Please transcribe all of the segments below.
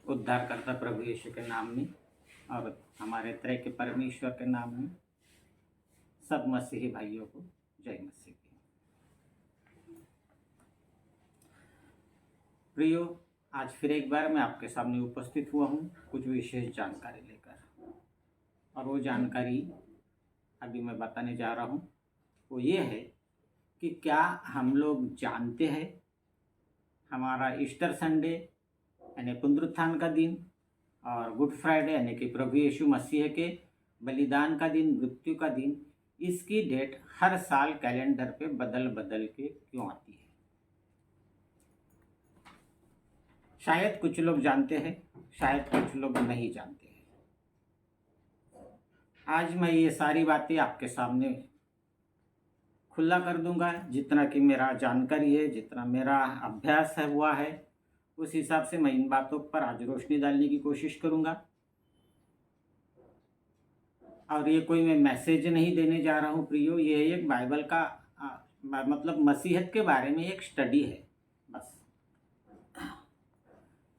उद्धारकर्ता प्रभु यीशु के नाम में और हमारे त्रय के परमेश्वर के नाम में सब मसीही भाइयों को जय मसीह की। प्रियो, आज फिर एक बार मैं आपके सामने उपस्थित हुआ हूँ कुछ विशेष जानकारी लेकर, और वो जानकारी अभी मैं बताने जा रहा हूँ वो ये है कि क्या हम लोग जानते हैं हमारा ईस्टर संडे यानी पुनरुत्थान का दिन और गुड फ्राइडे यानी कि प्रभु यीशु मसीह के बलिदान का दिन, मृत्यु का दिन, इसकी डेट हर साल कैलेंडर पे बदल बदल के क्यों आती है? शायद कुछ लोग जानते हैं, शायद कुछ लोग नहीं जानते हैं। आज मैं ये सारी बातें आपके सामने खुला कर दूंगा, जितना कि मेरा जानकारी है, जितना मेरा अभ्यास है हुआ है, उस हिसाब से मैं इन बातों पर आज रोशनी डालने की कोशिश करूंगा। और ये कोई मैं मैसेज नहीं देने जा रहा हूँ प्रियो, ये एक बाइबल का मतलब मसीहत के बारे में एक स्टडी है बस।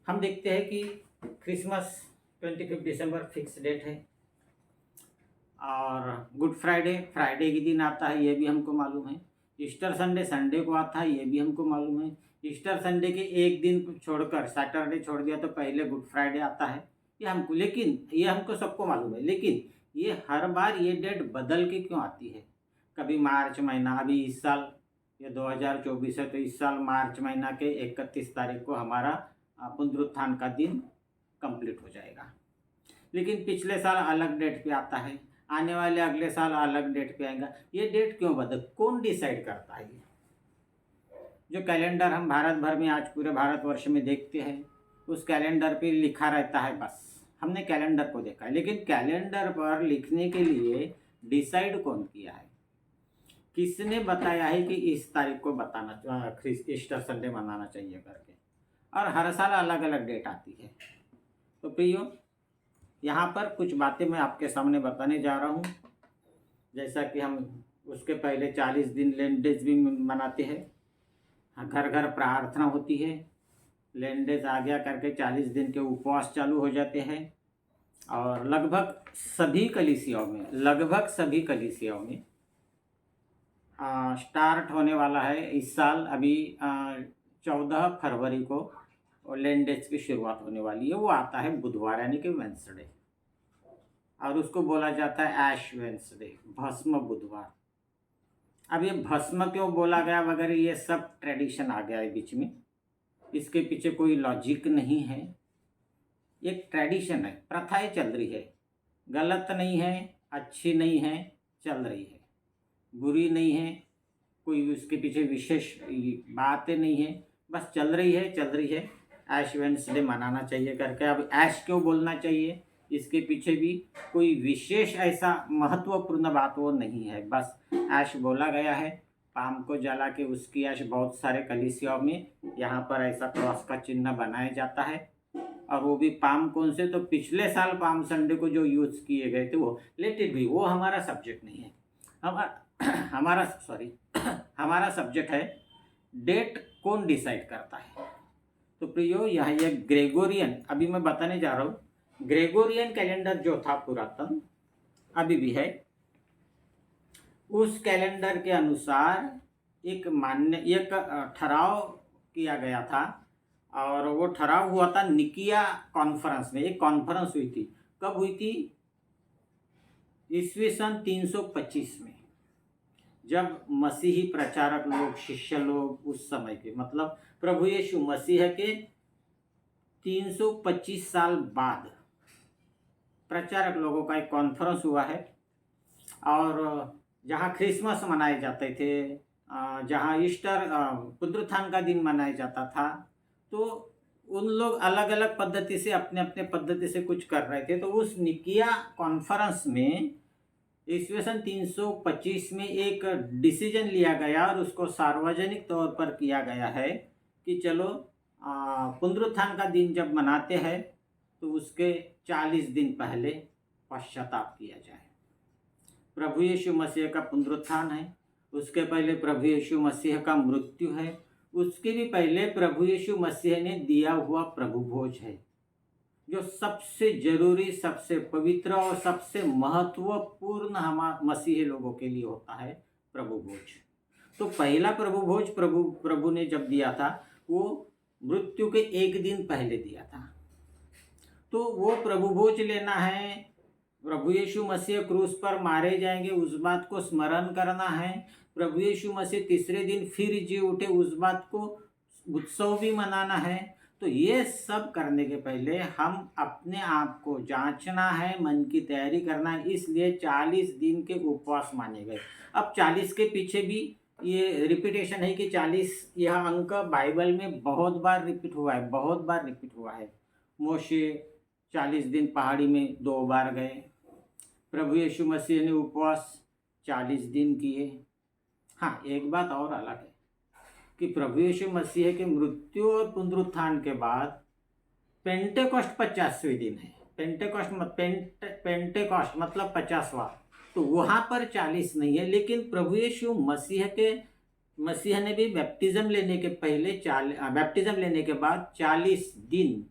हम देखते हैं कि क्रिसमस 25 दिसंबर फिक्स डेट है और गुड फ्राइडे फ्राइडे के दिन आता है, ये भी हमको मालूम है। ईस्टर संडे संडे को आता है, ये भी हमको मालूम है। ईस्टर संडे के एक दिन छोड़कर सैटरडे छोड़ दिया तो पहले गुड फ्राइडे आता है, ये हमको, लेकिन ये हमको सबको मालूम है। लेकिन ये हर बार ये डेट बदल के क्यों आती है? कभी मार्च महीना, अभी इस साल ये 2024 है तो इस साल मार्च महीना के 31 तारीख को हमारा पुनरुत्थान का दिन कंप्लीट हो जाएगा। लेकिन पिछले साल अलग डेट पे आता है, आने वाले अगले साल अलग डेट पे आएगा। ये डेट क्यों बदल, कौन डिसाइड करता है? जो कैलेंडर हम भारत भर में आज पूरे भारतवर्ष में देखते हैं, उस कैलेंडर पे लिखा रहता है, बस हमने कैलेंडर को देखा है। लेकिन कैलेंडर पर लिखने के लिए डिसाइड कौन किया है? किसने बताया है कि इस तारीख को बताना, ईस्टर संडे मनाना चाहिए करके? और हर साल अलग अलग डेट आती है। तो प्रियो, यहाँ पर कुछ बातें मैं आपके सामने बताने जा रहा हूँ। जैसा कि हम उसके पहले 40 दिन लेन डेज भी मनाते हैं, घर घर प्रार्थना होती है। लेन डेज आ गया करके 40 दिन के उपवास चालू हो जाते हैं। और लगभग सभी कलीसियाओं में स्टार्ट होने वाला है इस साल। अभी 14 फरवरी को और लेन डेज की शुरुआत होने वाली है। वो आता है बुधवार यानी कि वेंसडे, और उसको बोला जाता है ऐश वेंसडे, भस्म बुधवार। अब ये भस्म क्यों बोला गया वगैरह, ये सब ट्रेडिशन आ गया है बीच में, इसके पीछे कोई लॉजिक नहीं है। एक ट्रेडिशन है, प्रथाएं चल रही है, गलत नहीं है, अच्छी नहीं है, चल रही है, बुरी नहीं है, कोई उसके पीछे विशेष बातें नहीं है, बस चल रही है। ऐश वेंसडे मनाना चाहिए करके। अब ऐश क्यों बोलना चाहिए, इसके पीछे भी कोई विशेष ऐसा महत्वपूर्ण बात वो नहीं है, बस ऐश बोला गया है। पाम को जला के उसकी ऐश बहुत सारे कलीसियाओं में यहाँ पर ऐसा क्रॉस का चिन्ह बनाया जाता है। और वो भी पाम कौन से, तो पिछले साल पाम संडे को जो यूज़ किए गए थे वो, लेट इट बी, वो हमारा सब्जेक्ट नहीं है। हमारा सब्जेक्ट है डेट कौन डिसाइड करता है। तो प्रियो, यहाँ ये ग्रेगोरियन, अभी मैं बताने जा रहा हूँ, ग्रेगोरियन कैलेंडर जो था पुरातन, अभी भी है, उस कैलेंडर के अनुसार एक ठहराव किया गया था। और वो ठहराव हुआ था निकिया कॉन्फ्रेंस में। एक कॉन्फ्रेंस हुई थी, कब हुई थी? ईस्वी सन 325 में, जब मसीही प्रचारक लोग, शिष्य लोग उस समय के, मतलब प्रभु यीशु मसीह के 325 साल बाद प्रचारक लोगों का एक कॉन्फ्रेंस हुआ है। और जहाँ क्रिसमस मनाए जाते थे, जहाँ ईस्टर पुनरुत्थान का दिन मनाया जाता था, तो उन लोग अलग अलग पद्धति से, अपने अपने पद्धति से कुछ कर रहे थे। तो उस निकिया कॉन्फ्रेंस में ईस्वी सन 325 में एक डिसीजन लिया गया और उसको सार्वजनिक तौर पर किया गया है कि चलो पुनरुत्थान का दिन जब मनाते हैं तो उसके 40 दिन पहले पश्चाताप किया जाए। प्रभु यीशु मसीह का पुनरुत्थान है, उसके पहले प्रभु यीशु मसीह का मृत्यु है, उसके भी पहले प्रभु यीशु मसीह ने दिया हुआ प्रभु भोज है। जो सबसे जरूरी, सबसे पवित्र और सबसे महत्वपूर्ण हम मसीही लोगों के लिए होता है प्रभु भोज। तो पहला प्रभु भोज प्रभु ने जब दिया था वो मृत्यु के एक दिन पहले दिया था। तो वो प्रभु भोज लेना है, प्रभु यीशु मसीह क्रूस पर मारे जाएंगे उस बात को स्मरण करना है, प्रभु यीशु मसीह तीसरे दिन फिर जी उठे उस बात को उत्सव भी मनाना है। तो ये सब करने के पहले हम अपने आप को जांचना है, मन की तैयारी करना है। इसलिए 40 दिन के उपवास माने गए। अब 40 के पीछे भी ये रिपीटेशन है कि 40 यह अंक बाइबल में बहुत बार रिपीट हुआ है, बहुत बार रिपीट हुआ है। मोशे 40 दिन पहाड़ी में 2 बार गए, प्रभु यीशु मसीह ने उपवास 40 दिन किए। हाँ, एक बात और अलग है कि प्रभु यीशु मसीह के मृत्यु और पुनरुत्थान के बाद पेंटेकोस्ट 50वें दिन है। पेंटेकोस्ट मतलब 50वां, तो वहाँ पर 40 नहीं है। लेकिन प्रभु यीशु मसीह ने भी बैप्टिज्म लेने के पहले बैप्टिज्म लेने के बाद 40 दिन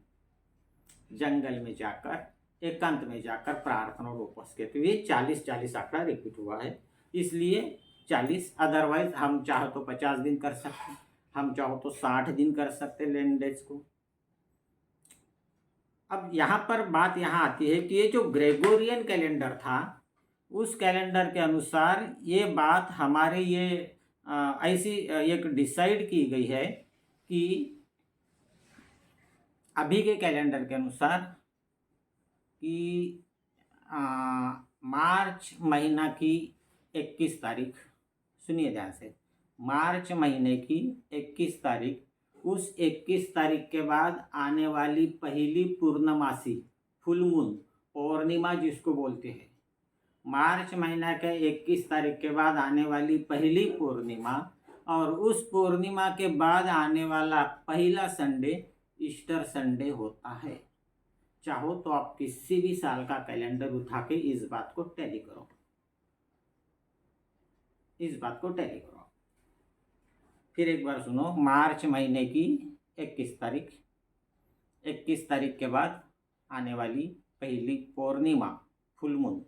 जंगल में जाकर, एकांत में जाकर प्रार्थना और उपवास किए। तो ये 40 आंकड़ा रिपीट हुआ है, इसलिए 40। अदरवाइज हम चाहो तो 50 दिन कर सकते, हम चाहो तो 60 दिन कर सकते लेन डेज को। अब यहाँ पर बात यहाँ आती है कि ये जो ग्रेगोरियन कैलेंडर था उस कैलेंडर के अनुसार ये बात हमारे ये ऐसी एक डिसाइड की गई है कि अभी के कैलेंडर के अनुसार कि मार्च महीना की 21 तारीख, सुनिए ध्यान से, मार्च महीने की 21 तारीख, उस 21 तारीख के बाद आने वाली पहली पूर्णमासी, फुल मून, पौर्णिमा जिसको बोलते हैं, मार्च महीना के 21 तारीख के बाद आने वाली पहली पूर्णिमा और उस पूर्णिमा के बाद आने वाला पहला संडे ईस्टर संडे होता है। चाहो तो आप किसी भी साल का कैलेंडर उठा के इस बात को टैली करो, इस बात को टैली करो। फिर एक बार सुनो, मार्च महीने की 21 तारीख, 21 तारीख के बाद आने वाली पहली पूर्णिमा, फुल मून,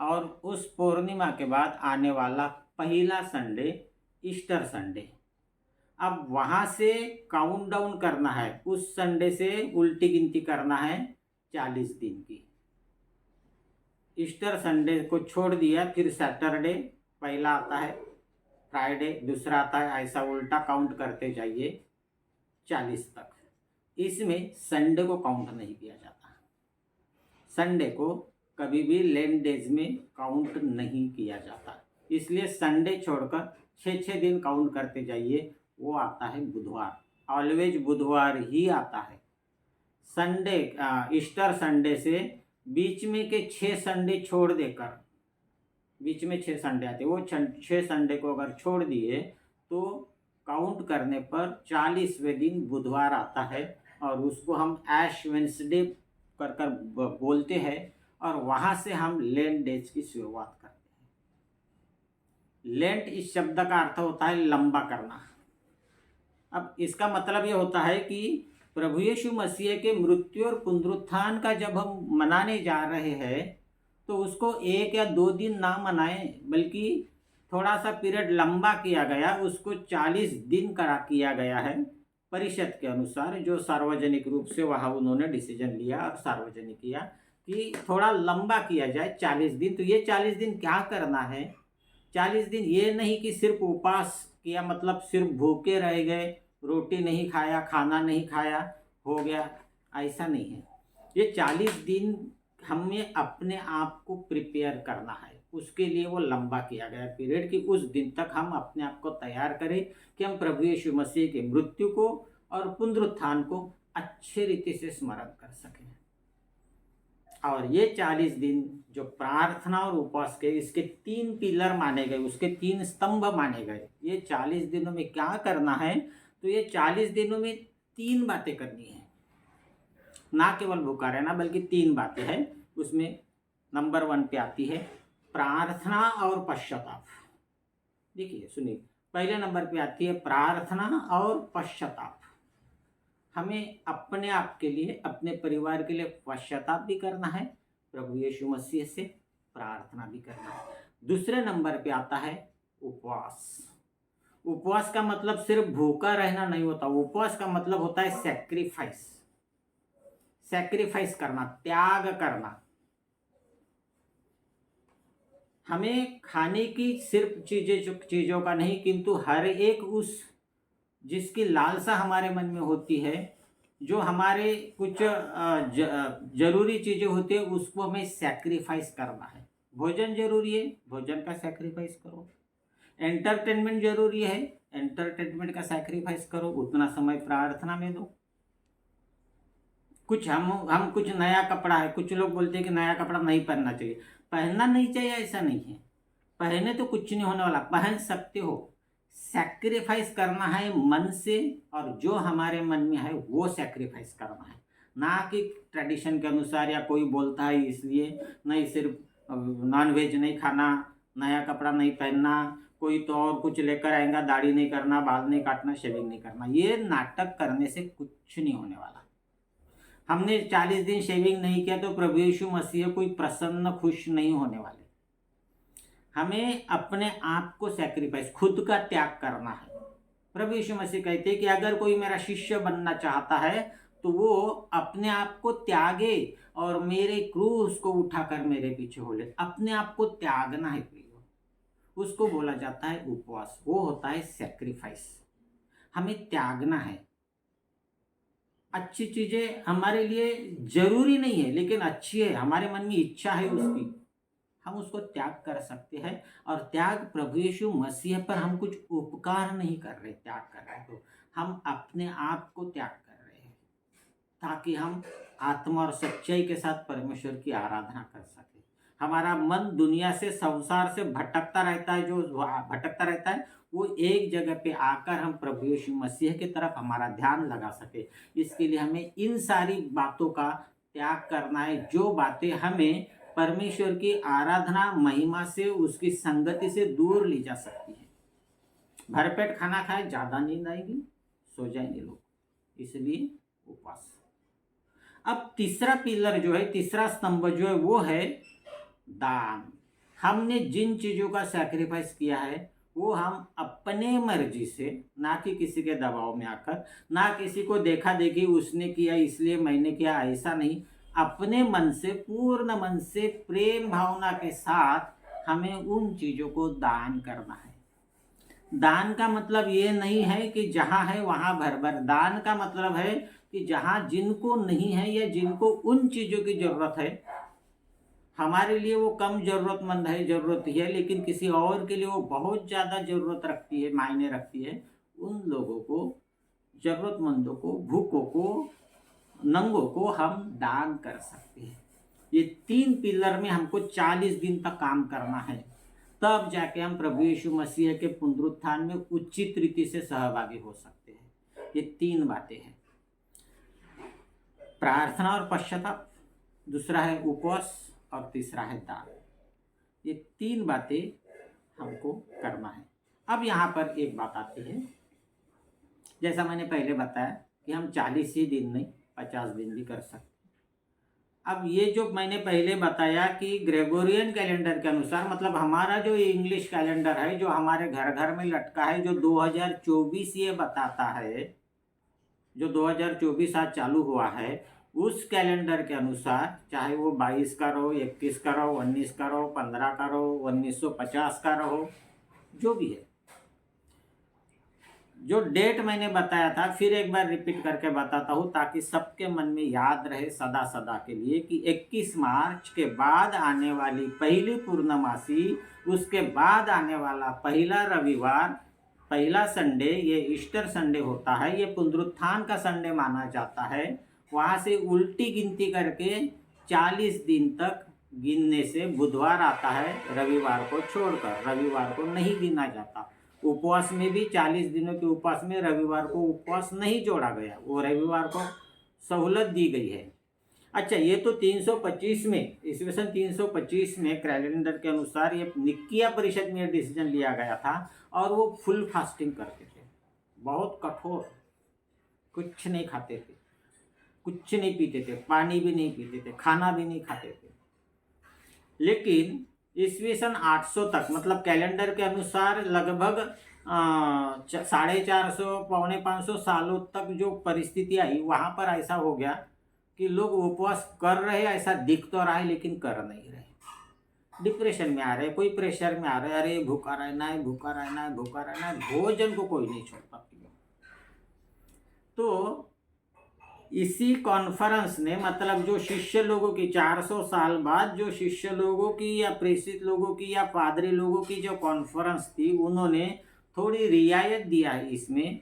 और उस पूर्णिमा के बाद आने वाला पहला संडे ईस्टर संडे। अब वहाँ से काउंट डाउन करना है, उस संडे से उल्टी गिनती करना है 40 दिन की। ईस्टर संडे को छोड़ दिया, फिर सैटरडे पहला आता है, फ्राइडे दूसरा आता है, ऐसा उल्टा काउंट करते जाइए 40 तक। इसमें संडे को काउंट नहीं किया जाता, संडे को कभी भी लेन डेज में काउंट नहीं किया जाता। इसलिए संडे छोड़कर 6 दिन काउंट करते जाइए। वो आता है बुधवार, ऑलवेज बुधवार ही आता है। संडे ईस्टर संडे से बीच में के 6 संडे छोड़ देकर, बीच में 6 संडे आते, वो 6 संडे को अगर छोड़ दिए तो काउंट करने पर 40वें दिन बुधवार आता है और उसको हम ऐश वेंसडे कर कर बोलते हैं और वहाँ से हम लेंट डेज की शुरुआत करते हैं। लेंट इस शब्द का अर्थ होता है लंबा करना। अब इसका मतलब ये होता है कि प्रभु यीशु मसीह के मृत्यु और पुनरुत्थान का जब हम मनाने जा रहे हैं तो उसको 1 या 2 दिन ना मनाएं, बल्कि थोड़ा सा पीरियड लंबा किया गया, उसको 40 दिन किया गया है परिषद के अनुसार, जो सार्वजनिक रूप से वहाँ उन्होंने डिसीजन लिया और सार्वजनिक किया कि थोड़ा लंबा किया जाए 40 दिन। तो ये 40 दिन क्या करना है? 40 दिन ये नहीं कि सिर्फ उपवास किया, मतलब सिर्फ भूखे रह गए, रोटी नहीं खाया, खाना नहीं खाया, हो गया, ऐसा नहीं है। ये 40 दिन हमें अपने आप को प्रिपेयर करना है, उसके लिए वो लंबा किया गया पीरियड कि उस दिन तक हम अपने आप को तैयार करें कि हम प्रभु यीशु मसीह के मृत्यु को और पुनरुत्थान को अच्छे रीति से स्मरण कर सकें। और ये 40 दिन जो प्रार्थना और उपवास के, इसके 3 पिलर माने गए, उसके 3 स्तंभ माने गए। ये 40 दिनों में क्या करना है? तो ये 40 दिनों में 3 बातें करनी है, ना केवल भूखा रहना बल्कि 3 बातें हैं। उसमें नंबर 1 पे आती है प्रार्थना और पश्चाताप। देखिए सुनिए, पहले नंबर पे आती है प्रार्थना और पश्चाताप। हमें अपने आप के लिए, अपने परिवार के लिए पश्चाताप भी करना है, प्रभु यीशु मसीह से प्रार्थना भी करना है। दूसरे नंबर पे आता है उपवास। उपवास का मतलब सिर्फ भूखा रहना नहीं होता, उपवास का मतलब होता है सैक्रिफाइस। सैक्रिफाइस करना, त्याग करना। हमें खाने की सिर्फ चीजों का नहीं, किंतु हर एक उस जिसकी लालसा हमारे मन में होती है, जो हमारे कुछ जरूरी चीजें होती है, उसको हमें सैक्रिफाइस करना है। भोजन जरूरी है, भोजन का सैक्रिफाइस करो। एंटरटेनमेंट जरूरी है, एंटरटेनमेंट का सैक्रिफाइस करो। उतना समय प्रार्थना में दो। कुछ हम कुछ नया कपड़ा है, कुछ लोग बोलते हैं कि नया कपड़ा नहीं पहनना चाहिए। पहनना नहीं चाहिए ऐसा नहीं है, पहने तो कुछ नहीं होने वाला, पहन सकते हो। सैक्रिफाइस करना है मन से, और जो हमारे मन में है वो सैक्रिफाइस करना है, ना कि ट्रेडिशन के अनुसार या कोई बोलता है इसलिए नहीं, सिर्फ नॉन वेज नहीं खाना, नया कपड़ा नहीं पहनना, कोई तो और कुछ लेकर आएगा, दाढ़ी नहीं करना, बाल नहीं काटना, शेविंग नहीं करना। ये नाटक करने से कुछ नहीं होने वाला। हमने 40 दिन शेविंग नहीं किया तो प्रभु यीशु मसीह कोई प्रसन्न खुश नहीं होने वाले। हमें अपने आप को सैक्रिफाइस, खुद का त्याग करना है। प्रभु यीशु मसीह कहते हैं कि अगर कोई मेरा शिष्य बनना चाहता है तो वो अपने आप को त्यागे और मेरे क्रूस को उठाकर मेरे पीछे हो ले। अपने आप को त्यागना है प्रियो, उसको बोला जाता है उपवास। वो होता है सैक्रिफाइस। हमें त्यागना है। अच्छी चीजें हमारे लिए जरूरी नहीं है लेकिन अच्छी है, हमारे मन में इच्छा है उसकी, हम उसको त्याग कर सकते हैं। और त्याग प्रभु यीशु मसीह पर हम कुछ उपकार नहीं कर रहे, त्याग कर रहे, तो हम अपने आप को त्याग कर रहे हैं ताकि हम आत्मा और सच्चाई के साथ परमेश्वर की आराधना कर सके। हमारा मन दुनिया से, संसार से भटकता रहता है, जो भटकता रहता है वो एक जगह पे आकर हम प्रभु यीशु मसीह की तरफ हमारा ध्यान लगा सके। इसके लिए हमें इन सारी बातों का त्याग करना है, जो बातें हमें परमेश्वर की आराधना, महिमा से, उसकी संगति से दूर ली जा सकती है। भरपेट खाना खाए, ज्यादा नींद आएगी, सो जाएंगे लोग, इसलिए उपवास। अब तीसरा पिलर जो है, तीसरा स्तंभ जो है वो है दान। हमने जिन चीजों का सैक्रिफाइस किया है वो हम अपने मर्जी से, ना कि किसी के दबाव में आकर, ना किसी को देखा देखी उसने किया इसलिए मैंने किया, ऐसा नहीं। अपने मन से, पूर्ण मन से, प्रेम भावना के साथ हमें उन चीजों को दान करना है। दान का मतलब ये नहीं है कि जहां है वहां भर भर। दान का मतलब है कि जहां जिनको नहीं है या जिनको उन चीजों की जरूरत है, हमारे लिए वो कम जरूरतमंद है, जरूरत ही है, लेकिन किसी और के लिए वो बहुत ज़्यादा जरूरत रखती है, मायने रखती है, उन लोगों को, जरूरतमंदों को, भूखों को, नंगों को हम दान कर सकते हैं। ये 3 पिलर में हमको 40 दिन तक काम करना है, तब जाके हम प्रभु यीशु मसीह के पुनरुत्थान में उचित रीति से सहभागी हो सकते हैं। ये 3 बातें हैं, प्रार्थना और पश्चाताप, दूसरा है उपवास, और तीसरा है दान। ये 3 बातें हमको करना है। अब यहाँ पर एक बात आती है, जैसा मैंने पहले बताया कि हम 40 ही दिन नहीं 50 दिन भी कर सकते। अब ये जो मैंने पहले बताया कि ग्रेगोरियन कैलेंडर के अनुसार, मतलब हमारा जो इंग्लिश कैलेंडर है जो हमारे घर घर में लटका है, जो 2024 ये बताता है, जो 2024 आज चालू हुआ है, उस कैलेंडर के अनुसार चाहे वो 22 का रहो, 21 का रहो, 19 का रहो, 15 का रहो, 1950 का रहो, जो भी है, जो डेट मैंने बताया था फिर एक बार रिपीट करके बताता हूँ ताकि सबके मन में याद रहे सदा सदा के लिए कि 21 मार्च के बाद आने वाली पहली पूर्णमासी, उसके बाद आने वाला पहला रविवार, पहला संडे, ये ईस्टर संडे होता है, ये पुनरुत्थान का संडे माना जाता है। वहाँ से उल्टी गिनती करके 40 दिन तक गिनने से बुधवार आता है, रविवार को छोड़कर, रविवार को नहीं गिना जाता। उपवास में भी 40 दिनों के उपवास में रविवार को उपवास नहीं जोड़ा गया, वो रविवार को सहूलत दी गई है। अच्छा, ये तो 325 में, ईस्वी सन 325 में कैलेंडर के अनुसार ये निकिया परिषद में डिसीजन लिया गया था, और वो फुल फास्टिंग करते थे, बहुत कठोर, कुछ नहीं खाते थे, कुछ नहीं पीते थे, पानी भी नहीं पीते थे, खाना भी नहीं खाते थे। लेकिन ईस्वी सन 800 तक, मतलब कैलेंडर के अनुसार लगभग 450 पौने 500 सालों तक जो परिस्थिति आई, वहाँ पर ऐसा हो गया कि लोग उपवास कर रहे, ऐसा दिख तो रहा है लेकिन कर नहीं रहे। डिप्रेशन में आ रहे, कोई प्रेशर में आ रहे, अरे भूखा रहना है, भूखा रहना है, भूखा रहना है, भोजन को कोई नहीं छोड़ता। तो इसी कॉन्फ्रेंस ने, मतलब जो शिष्य लोगों की 400 साल बाद जो शिष्य लोगों की या प्रेषित लोगों की या पादरी लोगों की जो कॉन्फ्रेंस थी, उन्होंने थोड़ी रियायत दिया है इसमें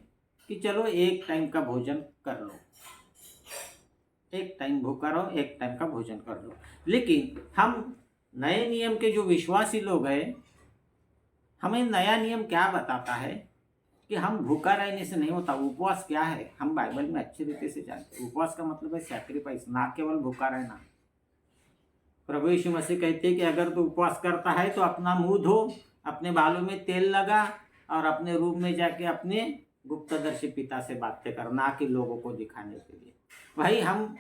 कि चलो एक टाइम का भोजन कर लो, एक टाइम भूखा रहो, एक टाइम का भोजन कर लो। लेकिन हम नए नियम के जो विश्वासी लोग हैं, हमें नया नियम क्या बताता है कि हम भूखा रहने से नहीं होता। उपवास क्या है, हम बाइबल में अच्छी रीति से जानते हैं। उपवास का मतलब है सैक्रिफाइस, ना केवल भूखा रहना। प्रभु यीशु मसीह कहते हैं कि अगर तू उपवास करता है तो अपना मुंह धो, अपने बालों में तेल लगा और अपने रूम में जाके अपने गुप्तदर्शी पिता से बातें कर, ना कि लोगों को दिखाने के लिए। भाई हम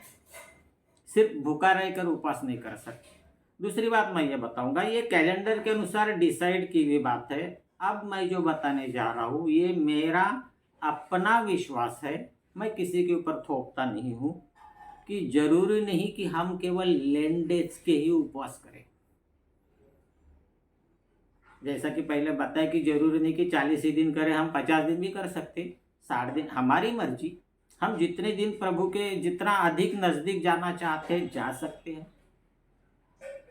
सिर्फ भूखा रहकर उपवास नहीं कर सकते। दूसरी बात मैं ये बताऊंगा, ये कैलेंडर के अनुसार डिसाइड की हुई बात है। अब मैं जो बताने जा रहा हूँ ये मेरा अपना विश्वास है, मैं किसी के ऊपर थोपता नहीं हूँ कि जरूरी नहीं कि हम केवल लेंडेज के ही उपवास करें। जैसा कि पहले बताया कि जरूरी नहीं कि 40 ही दिन करें, हम 50 दिन भी कर सकते, 60 दिन, हमारी मर्जी। हम जितने दिन प्रभु के जितना अधिक नज़दीक जाना चाहते हैं जा सकते हैं।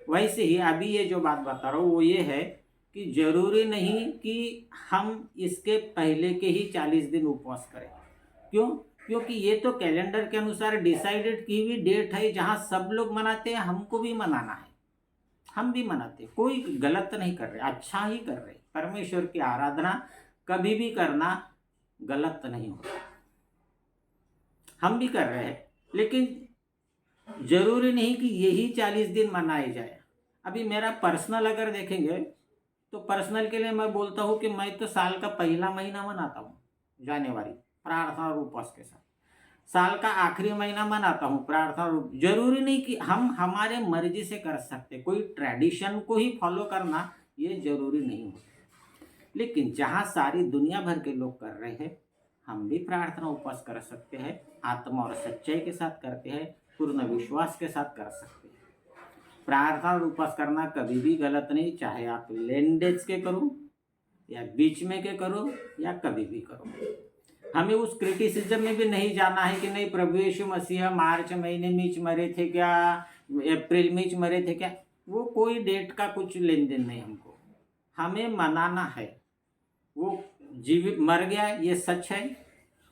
वैसे ही अभी ये जो बात बता रहा हूँ वो ये है कि जरूरी नहीं कि हम इसके पहले के ही 40 दिन उपवास करें। क्यों? क्योंकि ये तो कैलेंडर के अनुसार डिसाइडेड की हुई डेट है, जहाँ सब लोग मनाते हैं, हमको भी मनाना है, हम भी मनाते हैं। कोई गलत नहीं कर रहे, अच्छा ही कर रहे। परमेश्वर की आराधना कभी भी करना गलत नहीं होता, हम भी कर रहे हैं। लेकिन जरूरी नहीं कि यही 40 दिन मनाए जाए। अभी मेरा पर्सनल अगर देखेंगे तो पर्सनल के लिए मैं बोलता हूँ कि मैं तो साल का पहला महीना मनाता हूँ, जनवरी, प्रार्थना और उपवास के साथ। साल का आखिरी महीना मनाता हूँ प्रार्थना और। जरूरी नहीं कि हम हमारे मर्जी से कर सकते, कोई ट्रेडिशन को ही फॉलो करना ये जरूरी नहीं होता। लेकिन जहाँ सारी दुनिया भर के लोग कर रहे हैं, हम भी प्रार्थना उपवास कर सकते हैं, आत्मा और सच्चाई के साथ करते हैं, पूर्ण विश्वास के साथ कर सकते हैं। प्रार्थना और उपवास करना कभी भी गलत नहीं, चाहे आप लेंडेज के करो या बीच में के करो या कभी भी करो। हमें उस क्रिटिसिज्म में भी नहीं जाना है कि नहीं प्रभु यीशु मसीह मार्च महीने में मरे थे क्या, अप्रैल में मरे थे क्या। वो कोई डेट का कुछ लेन देन नहीं हमको, हमें मनाना है। वो जीवित मर गया ये सच है,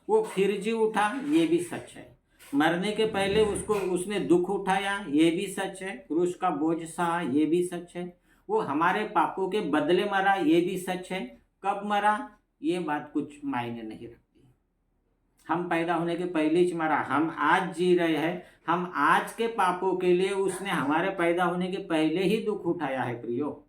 वो फिर जी उठा ये भी सच है। मरने के पहले उसने दुख उठाया ये भी सच है, क्रूस का बोझ सहा ये भी सच है। वो हमारे पापों के बदले मरा ये भी सच है। कब मरा ये बात कुछ मायने नहीं रखती। हम पैदा होने के पहले ही मरा, हम आज जी रहे हैं, हम आज के पापों के लिए उसने हमारे पैदा होने के पहले ही दुख उठाया है प्रियो।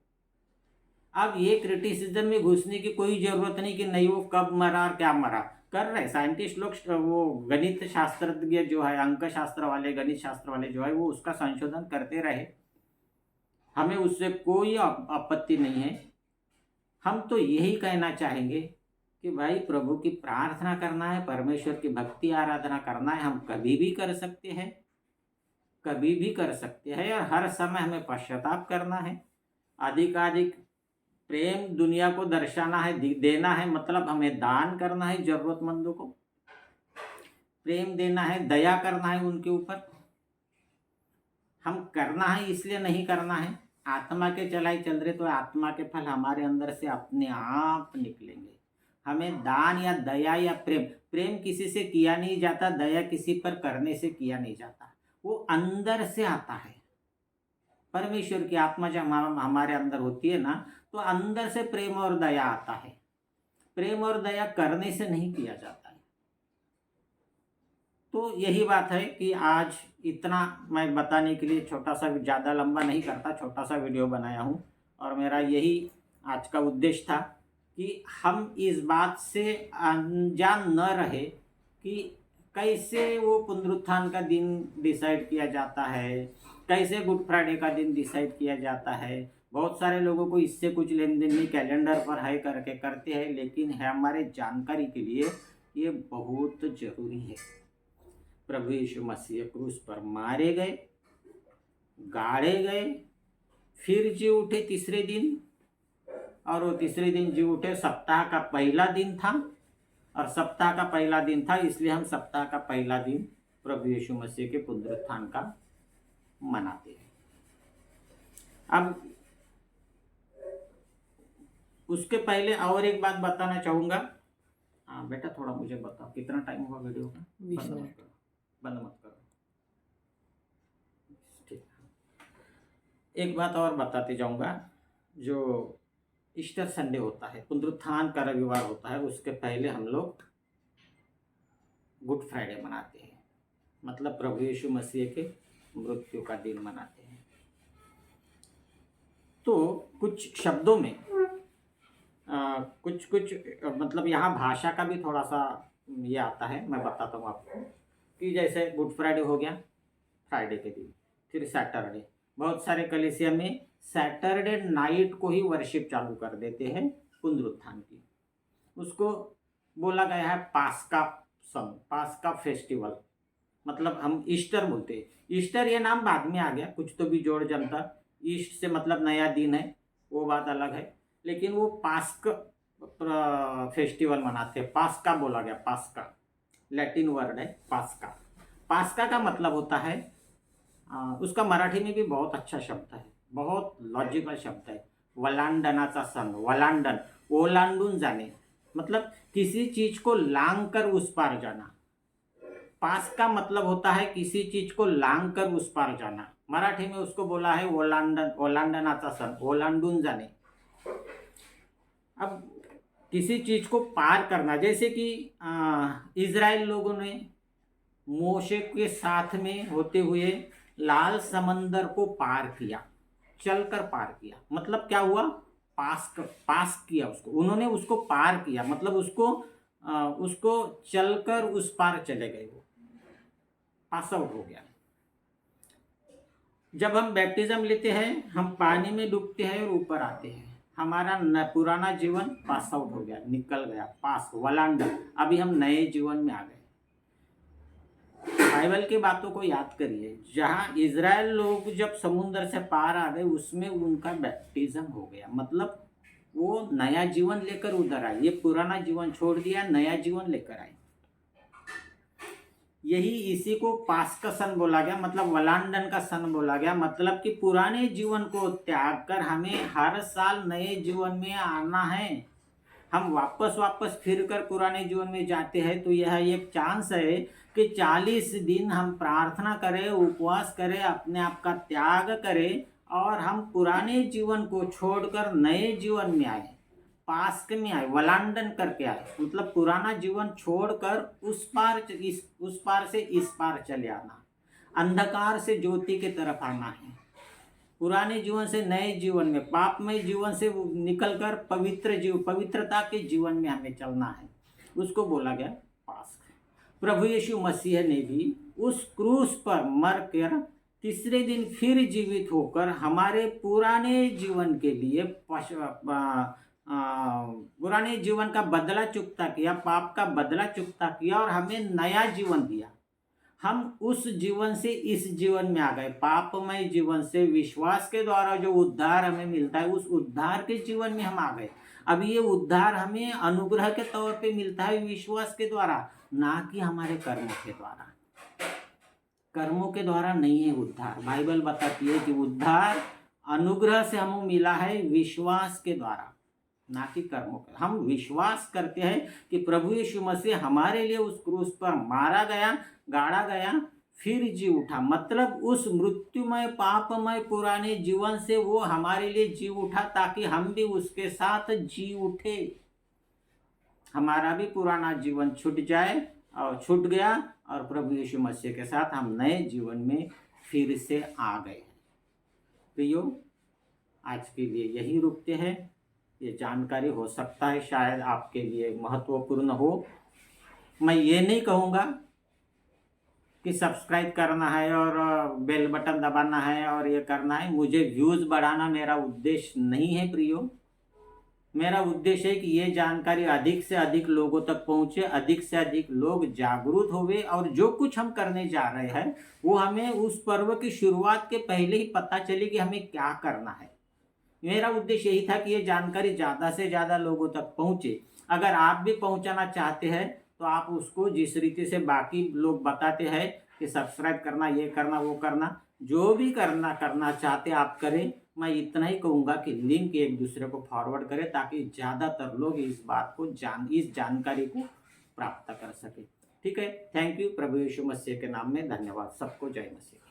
अब ये क्रिटिसिज्म में घुसने की कोई जरूरत नहीं कि नहीं वो कब मरा और क्या मरा। कर रहे साइंटिस्ट लोग, वो गणित शास्त्रज्ञ जो है, अंक शास्त्र वाले, गणित शास्त्र वाले जो है, वो उसका संशोधन करते रहे, हमें उससे कोई आपत्ति नहीं है। हम तो यही कहना चाहेंगे कि भाई प्रभु की प्रार्थना करना है, परमेश्वर की भक्ति आराधना करना है, हम कभी भी कर सकते हैं, कभी भी कर सकते हैं। और हर समय हमें पश्चाताप करना है, अधिकाधिक प्रेम दुनिया को दर्शाना है, देना है, मतलब हमें दान करना है, जरूरतमंदों को प्रेम देना है, दया करना है उनके ऊपर। हम करना है इसलिए नहीं करना है, आत्मा के चलाई चल रहे तो आत्मा के फल हमारे अंदर से अपने आप निकलेंगे। हमें दान या दया या प्रेम किसी से किया नहीं जाता, दया किसी पर करने से किया नहीं जाता, वो अंदर से आता है। परमेश्वर की आत्मा जब हमारे अंदर होती है ना, तो अंदर से प्रेम और दया आता है। प्रेम और दया करने से नहीं किया जाता है। तो यही बात है कि आज इतना मैं बताने के लिए छोटा सा, ज़्यादा लंबा नहीं करता, छोटा सा वीडियो बनाया हूँ। और मेरा यही आज का उद्देश्य था कि हम इस बात से अनजान न रहे कि कैसे वो पुनरुत्थान का दिन डिसाइड किया जाता है, कैसे गुड फ्राइडे का दिन डिसाइड किया जाता है। बहुत सारे लोगों को इससे कुछ लेन देन नहीं, कैलेंडर पर है करके करते हैं, लेकिन है हमारे जानकारी के लिए ये बहुत जरूरी है। प्रभु यीशु मसीह क्रूस पर मारे गए, गाड़े गए, फिर जी उठे तीसरे दिन, और वो तीसरे दिन जी उठे। सप्ताह का पहला दिन था, और सप्ताह का पहला दिन था इसलिए हम सप्ताह का पहला दिन प्रभु यीशु मसीह के पुनरुत्थान का मनाते हैं। अब उसके पहले और एक बात बताना चाहूँगा। हाँ बेटा, थोड़ा मुझे बताओ कितना टाइम हुआ वीडियो का? 20 मिनट। बंद मत करो, ठीक। एक बात और बताते जाऊँगा। जो ईस्टर संडे होता है, पुनरुत्थान का रविवार होता है, उसके पहले हम लोग गुड फ्राइडे मनाते हैं, मतलब प्रभु यीशु मसीह के मृत्यु का दिन मनाते हैं। तो कुछ शब्दों में कुछ मतलब यहाँ भाषा का भी थोड़ा सा ये आता है, मैं बताता हूँ आपको। कि जैसे गुड फ्राइडे हो गया फ्राइडे के दिन, फिर सैटरडे। बहुत सारे कलीसिया में सैटरडे नाइट को ही वर्शिप चालू कर देते हैं पुनरुत्थान की। उसको बोला गया है पास्का सन, पास्का फेस्टिवल, मतलब हम ईस्टर बोलते हैं। ईस्टर ये नाम बाद में आ गया, कुछ तो भी जोड़ जनता। ईस्ट से मतलब नया दिन है, वो बात अलग है। लेकिन वो पास्क फेस्टिवल मनाते हैं, पास्का बोला गया, पास्का लैटिन वर्ड है पास्का। पास्का का मतलब होता है, उसका मराठी में भी बहुत अच्छा शब्द है, बहुत लॉजिकल शब्द है, वलांडनाचा सण। वलांडन, ओलांडून जाने, मतलब किसी चीज को लांग कर उस पार जाना। पास का मतलब होता है किसी चीज को लांग कर उस पार जाना। मराठी में उसको बोला है ओलांडन, ओलांडनाचा सण, ओलांडून जाने। अब किसी चीज को पार करना, जैसे कि इजराइल लोगों ने मोशे के साथ में होते हुए लाल समंदर को पार किया, चलकर पार किया। मतलब क्या हुआ? पास किया उसको, उन्होंने उसको पार किया, मतलब उसको चलकर उस पार चले गए, वो पास आउट हो गया। जब हम बैप्टिज्म लेते हैं, हम पानी में डूबते हैं और ऊपर आते हैं, हमारा पुराना जीवन पास आउट हो गया, निकल गया, पास वलांडन। अभी हम नए जीवन में आ गए। बाइबल की बातों को याद करिए, जहाँ इजराइल लोग जब समुद्र से पार आ गए, उसमें उनका बैप्टिज्म हो गया, मतलब वो नया जीवन लेकर उधर आए। ये पुराना जीवन छोड़ दिया, नया जीवन लेकर आए। यही इसी को पास का सन बोला गया, मतलब वलांडन का सन बोला गया। मतलब कि पुराने जीवन को त्याग कर हमें हर साल नए जीवन में आना है। हम वापस फिर कर पुराने जीवन में जाते हैं, तो यह एक चांस है कि 40 दिन हम प्रार्थना करें, उपवास करें, अपने आप का त्याग करें, और हम पुराने जीवन को छोड़कर नए जीवन में आए, पास्क में आए, वलांडन करके आए। मतलब पुराना जीवन छोड़कर उस पार से इस पार चले आना, अंधकार से ज्योति की तरफ आना है। पुराने जीवन से नए जीवन में, पापमय जीवन से निकलकर पवित्रता के जीवन में हमें चलना है। उसको बोला गया पास्क। प्रभु यीशु मसीह ने भी उस क्रूस पर मरकर तीसरे दिन फिर जीवित होकर हमारे पुराने जीवन के लिए पुराने जीवन का बदला चुकता किया, पाप का बदला चुकता किया, और हमें नया जीवन दिया। हम उस जीवन से इस जीवन में आ गए। पापमय जीवन से विश्वास के द्वारा जो उद्धार हमें मिलता है, उस उद्धार के जीवन में हम आ गए। अब ये उद्धार हमें अनुग्रह के तौर पे मिलता है, विश्वास के द्वारा, ना कि हमारे कर्मों के द्वारा। कर्मों के द्वारा नहीं है उद्धार। बाइबल बताती है कि उद्धार अनुग्रह से हमें मिला है, विश्वास के द्वारा, ना कि कर्मों के। हम विश्वास करते हैं कि प्रभु यीशु मसीह हमारे लिए उस क्रूस पर मारा गया, गाड़ा गया, फिर जी उठा। मतलब उस मृत्युमय पापमय पुराने जीवन से वो हमारे लिए जी उठा, ताकि हम भी उसके साथ जी उठे। हमारा भी पुराना जीवन छूट जाए, और छूट गया, और प्रभु यीशु मसीह के साथ हम नए जीवन में फिर से आ गए। प्रियो, आज के लिए यही रुकते हैं। ये जानकारी हो सकता है शायद आपके लिए महत्वपूर्ण हो। मैं ये नहीं कहूँगा कि सब्सक्राइब करना है और बेल बटन दबाना है और ये करना है। मुझे व्यूज़ बढ़ाना मेरा उद्देश्य नहीं है प्रियो। मेरा उद्देश्य है कि ये जानकारी अधिक से अधिक लोगों तक पहुंचे, अधिक से अधिक लोग जागरूक होवे और जो कुछ हम करने जा रहे हैं वो हमें उस पर्व की शुरुआत के पहले ही पता चले कि हमें क्या करना है। मेरा उद्देश्य यही था कि ये जानकारी ज़्यादा से ज़्यादा लोगों तक पहुंचे। अगर आप भी पहुंचाना चाहते हैं तो आप उसको जिस रीति से बाकी लोग बताते हैं कि सब्सक्राइब करना, ये करना, वो करना, जो भी करना चाहते आप करें। मैं इतना ही कहूँगा कि लिंक एक दूसरे को फॉरवर्ड करें ताकि ज़्यादातर लोग इस बात को इस जानकारी को प्राप्त कर सके। ठीक है, थैंक यू। प्रभु यीशु मसीह के नाम में धन्यवाद। सबको जय मसीह।